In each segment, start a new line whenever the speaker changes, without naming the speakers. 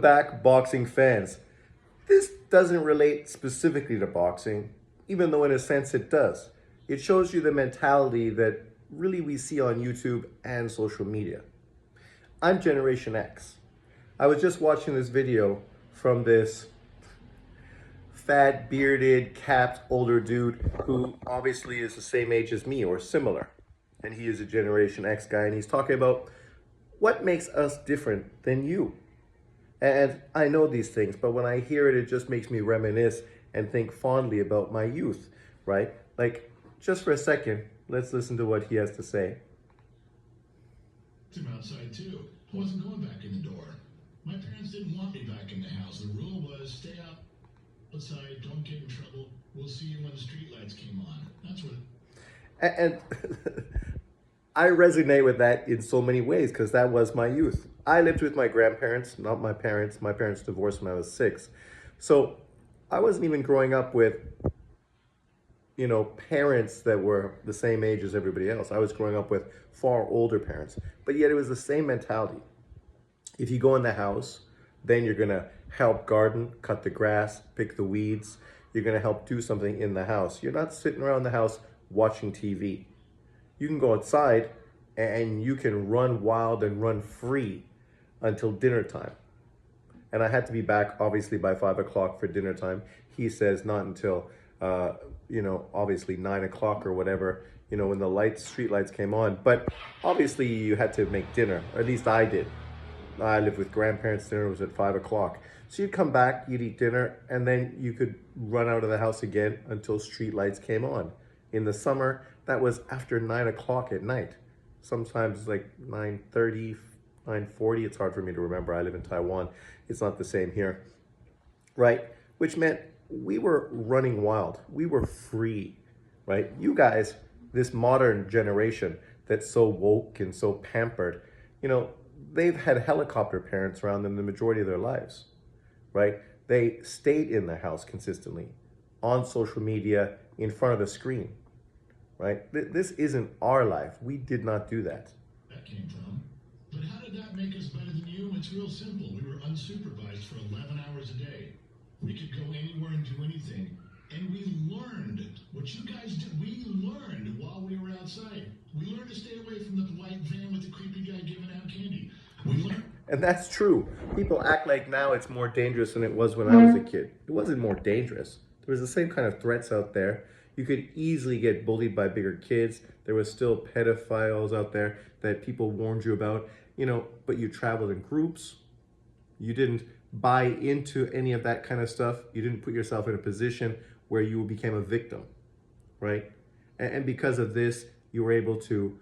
Back, boxing fans. This doesn't relate specifically to boxing, even though in a sense it does. It shows you the mentality that really we see on YouTube and social media. I'm Generation X. I was just watching this video from this fat, bearded, capped, older dude who obviously is the same age as me or similar. And he is a Generation X guy, and he's talking about what makes us different than you. And I know these things, but when I hear it, it just makes me reminisce and think fondly about my youth, right? Like, just for a second, let's listen to what he has to say.
I'm outside too. I wasn't going back in the door. My parents didn't want me back in the house. The rule was stay outside, don't get in trouble. We'll see you when the street lights came on. That's what.
And I resonate with that in so many ways because that was my youth. I lived with my grandparents, not my parents. My parents divorced when I was 6. So I wasn't even growing up with, parents that were the same age as everybody else. I was growing up with far older parents, but yet it was the same mentality. If you go in the house, then you're going to help garden, cut the grass, pick the weeds. You're going to help do something in the house. You're not sitting around the house watching TV. You can go outside and you can run wild and run free until dinner time. And I had to be back obviously by 5 o'clock for dinner time. He says not until, obviously 9 o'clock or whatever, when the street lights came on. But obviously you had to make dinner, or at least I did. I lived with grandparents, dinner was at 5 o'clock. So you'd come back, you'd eat dinner, and then you could run out of the house again until street lights came on. In the summer, that was after 9 o'clock at night. Sometimes like 9:30, 9:40. It's hard for me to remember. I live in Taiwan. It's not the same here, right? Which meant we were running wild. We were free, right? You guys, this modern generation that's so woke and so pampered, they've had helicopter parents around them the majority of their lives, right? They stayed in the house consistently, on social media, in front of the screen, right? This isn't our life. We did not do that.
That came from. But how did that make us better than you? It's real simple. We were unsupervised for 11 hours a day. We could go anywhere and do anything. And we learned what you guys did. We learned while we were outside. We learned to stay away from the white van with the creepy guy giving out candy. We learned.
And that's true. People act like now it's more dangerous than it was when I was a kid. It wasn't more dangerous. There was the same kind of threats out there. You could easily get bullied by bigger kids. There was still pedophiles out there that people warned you about, but you traveled in groups. You didn't buy into any of that kind of stuff. You didn't put yourself in a position where you became a victim, right? And because of this, you were able to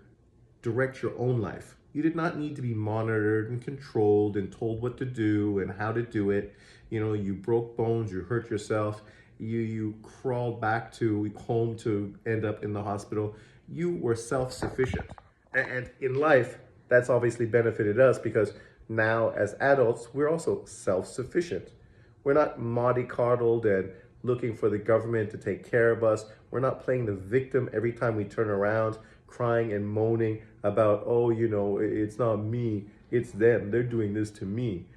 direct your own life. You did not need to be monitored and controlled and told what to do and how to do it. You broke bones, you hurt yourself, you crawled back to home to end up in the hospital. You were self-sufficient. And in life, that's obviously benefited us because now as adults, we're also self-sufficient. We're not mollycoddled and looking for the government to take care of us. We're not playing the victim every time we turn around, crying and moaning about, it's not me, it's them. They're doing this to me.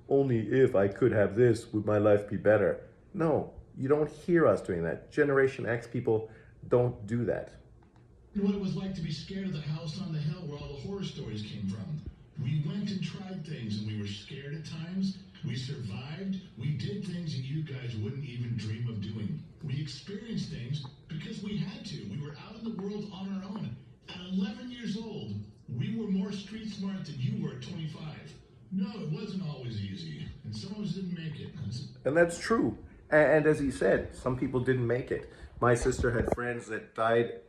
Only if I could have this would my life be better. No, you don't hear us doing that. Generation X people don't do that.
What it was like to be scared of the house on the hill where all the horror stories came from. We went and tried things and we were scared at times. We survived. We did things that you guys wouldn't even dream of doing. We experienced things because we had to. We were out in the world on our own. At 11 years old, we were more street smart than you were at 25. No, it wasn't always easy. And some of us didn't make it.
And that's true. And as he said, some people didn't make it. My sister had friends that died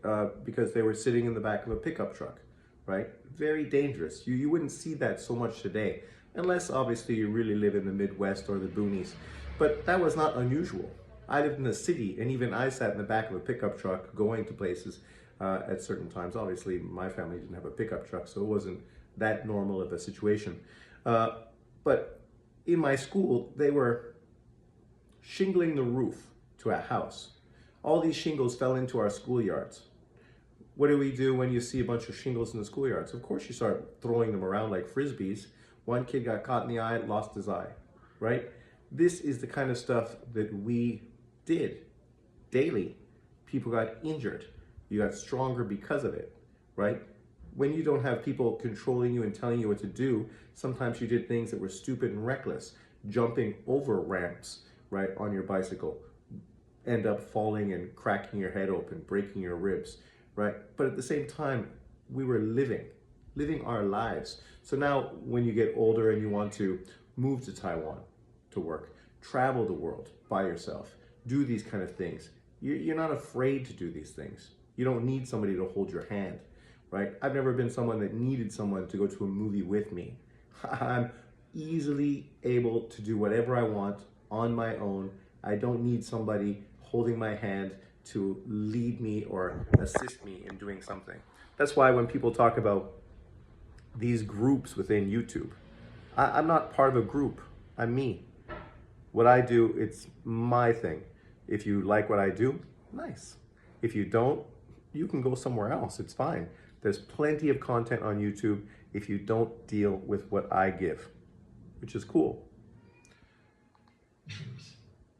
because they were sitting in the back of a pickup truck, right? Very dangerous. You wouldn't see that so much today, unless obviously you really live in the Midwest or the boonies. But that was not unusual. I lived in the city, and even I sat in the back of a pickup truck going to places at certain times. Obviously, my family didn't have a pickup truck, so it wasn't that normal of a situation. But in my school, they were shingling the roof to a house. All these shingles fell into our schoolyards. What do we do when you see a bunch of shingles in the schoolyards? Of course, you start throwing them around like frisbees. One kid got caught in the eye, lost his eye, right? This is the kind of stuff that we did daily. People got injured. You got stronger because of it, right? When you don't have people controlling you and telling you what to do, sometimes you did things that were stupid and reckless. Jumping over ramps, right, on your bicycle. End up falling and cracking your head open, breaking your ribs, right? But at the same time, we were living our lives. So now when you get older and you want to move to Taiwan to work, travel the world by yourself, do these kind of things, you're not afraid to do these things. You don't need somebody to hold your hand, right? I've never been someone that needed someone to go to a movie with me. I'm easily able to do whatever I want on my own. I don't need somebody holding my hand to lead me or assist me in doing something. That's why when people talk about these groups within YouTube, I'm not part of a group. I'm me. What I do, it's my thing. If you like what I do, nice. If you don't, you can go somewhere else. It's fine. There's plenty of content on YouTube if you don't deal with what I give, which is cool.
Truth.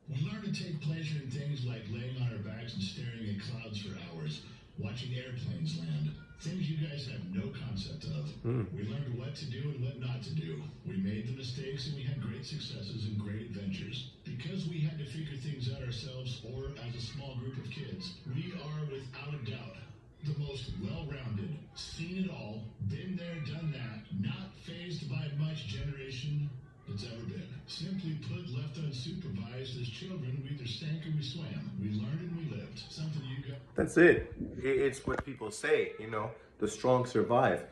We learn to take pleasure in things like laying on our backs and staring at clouds for hours, watching airplanes land, things you guys have no concept of. We learned what to do and what not to do. We made the mistakes and we had great successes and great adventures. Because we had to figure things out ourselves or as a small group of kids, we are without a doubt the most well-rounded, seen it all, been there, done that, not fazed by much generation that's ever been. Simply put, left unsupervised as children, we either sank or we swam. We learned and we lived. Something you got.
That's it. It's what people say, you know, the strong survive.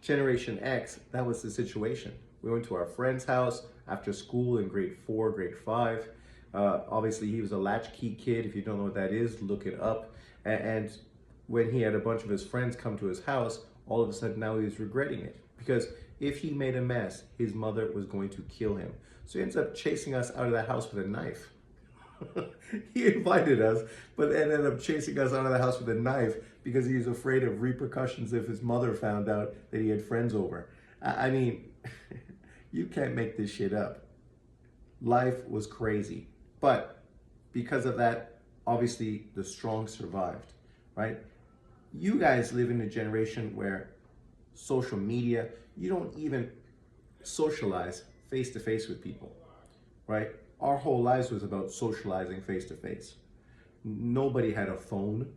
Generation X, that was the situation. We went to our friend's house after school in grade 4, grade 5. Obviously, he was a latchkey kid. If you don't know what that is, look it up. And when he had a bunch of his friends come to his house, all of a sudden now he was regretting it. Because if he made a mess, his mother was going to kill him. So he ends up chasing us out of the house with a knife. He invited us, but ended up chasing us out of the house with a knife because he was afraid of repercussions if his mother found out that he had friends over. I mean, you can't make this shit up. Life was crazy. But because of that, obviously the strong survived, right? You guys live in a generation where social media, you don't even socialize face to face with people, right? Our whole lives was about socializing face to face. Nobody had a phone.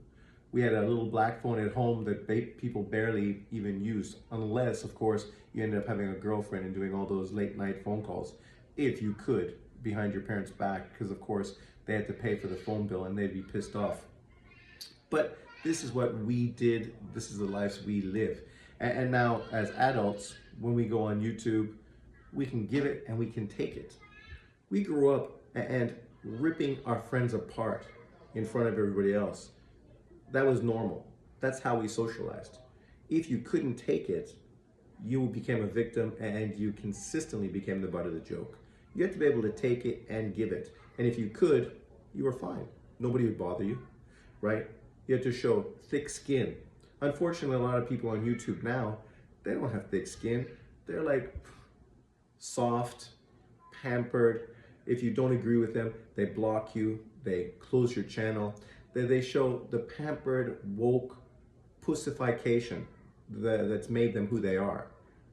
We had a little black phone at home that people barely even used, unless, of course, you ended up having a girlfriend and doing all those late night phone calls, if you could, behind your parents' back, because of course they had to pay for the phone bill and they'd be pissed off. But this is what we did. This is the lives we live. And now as adults, when we go on YouTube, we can give it and we can take it. We grew up and ripping our friends apart in front of everybody else. That was normal. That's how we socialized. If you couldn't take it, you became a victim and you consistently became the butt of the joke. You have to be able to take it and give it. And if you could, you were fine. Nobody would bother you, right? You have to show thick skin. Unfortunately, a lot of people on YouTube now, they don't have thick skin. They're like soft, pampered. If you don't agree with them, they block you, they close your channel. They show the pampered, woke pussification that's made them who they are,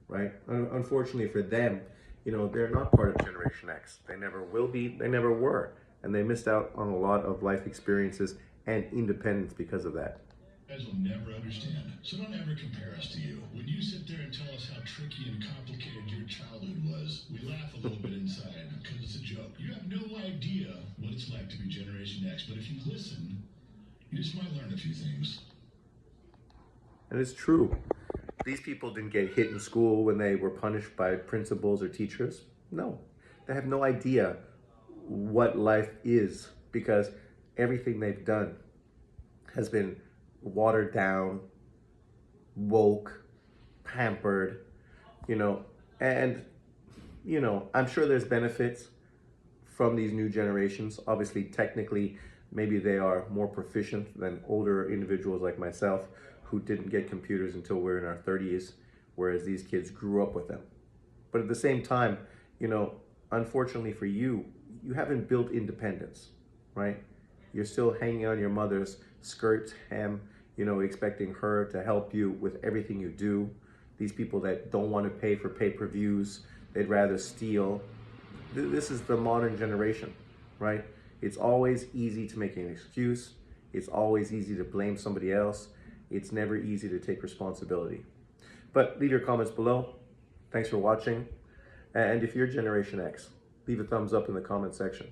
right? Unfortunately for them, you know, they're not part of Generation X. They never will be, they never were. And they missed out on a lot of life experiences and independence because of that.
You guys will never understand, so don't ever compare us to you. When you sit there and tell us how tricky and complicated your childhood was, we laugh a little bit inside because it's a joke. You have no idea what it's like to be Generation X, but if you listen, you just might learn a few things.
And it's true. These people didn't get hit in school when they were punished by principals or teachers. No, they have no idea what life is because everything they've done has been watered down, woke, pampered, you know, and, you know, I'm sure there's benefits from these new generations. Obviously, technically, maybe they are more proficient than older individuals like myself who didn't get computers until we're in our 30s, whereas these kids grew up with them. But at the same time, you know, unfortunately for you, you haven't built independence, right? You're still hanging on your mother's skirt hem, you know, expecting her to help you with everything you do. These people that don't want to pay for pay-per-views, they'd rather steal. This is the modern generation, right? It's always easy to make an excuse. It's always easy to blame somebody else. It's never easy to take responsibility. But leave your comments below. Thanks for watching. And if you're Generation X, leave a thumbs up in the comment section.